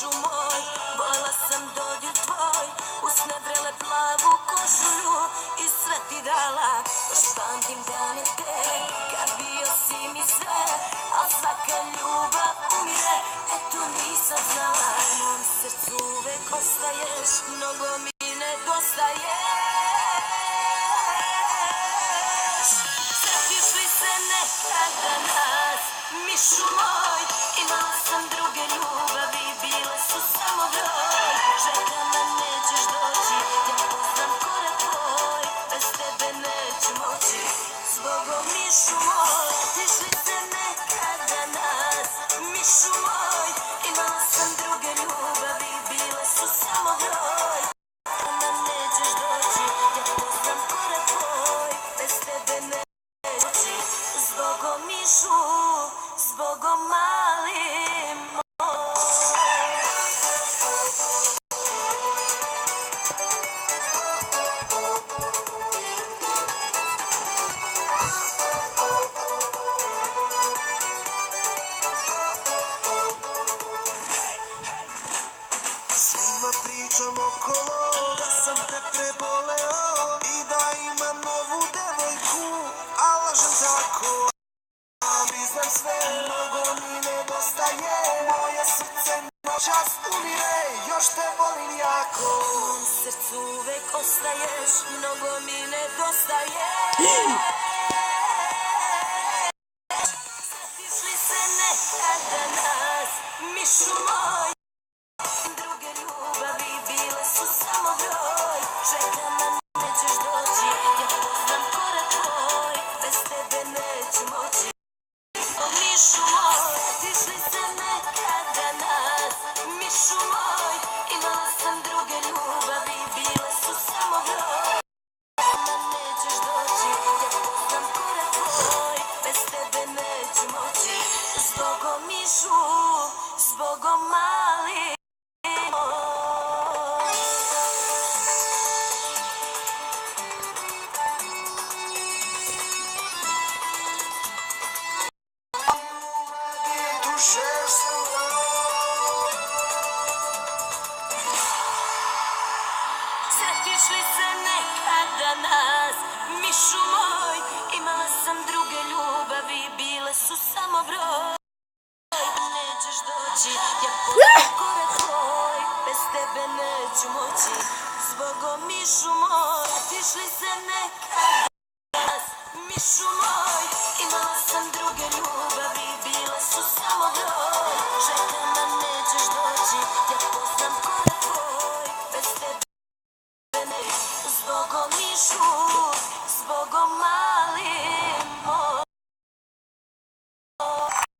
mišu moj, volela sam dodir tvoj, usne vrele plavu košulju i sve ti dala. Još pamtim dane te, kad bio si mi sve, al svaka ljubav umire, eto nisam znala. U mom srcu uvek ostaješ, mnogo mi nedostaješ. Sjetiš li se nekada nas, mišu moj, imala sam druge ljubavi, bile su samo broj. Željama nećeš doći, ja poznam korak tvoj, bez tebe neću moći, zbogom mišu moj. Sjetiš li se nekada nas, mišu moj, imala sam druge ljubavi, bile su samo broj. Željama nećeš doći, ja poznam korak tvoj, bez tebe neću moći, zbogom mišu, zbogom malim moj. Svima pričam okolo da sam te preboleo i da imam novu devojku, a lažem tako. Priznam sve, mnogo mi nedostaje, moje srce noćas umire, još te volim jako. U mom srcu uvek ostaješ, mnogo mi nedostaje. Sjetiš li se nekada nas, mišu moj, druge ljubavi, bile su samo broj. Željama nećeš doći, ja poznam korak tvoj, bez tebe neću moći, mišu moj. Sjetiš li se nekada nas, mišu moj, imala sam druge ljubavi, bile su samo broj. Željama nećeš doći, ja poznam korak tvoj, bez tebe neću moći, zbogom mišu, zbogom mali moj. Duše sam Sjetiš li se nekada nas, mišu moj, imala sam druge ljubavi, bile su samo broj. Nećeš doći, ja poznam korak tvoj, bez tebe neću moći, zbogom mišu moj. Sjetiš li se nekada nas, mišu moj, imala sam druge ljubavi, bile su samo broj. Željama nećeš doći, ja poznam korak tvoj, bez tebe zbogom mišu.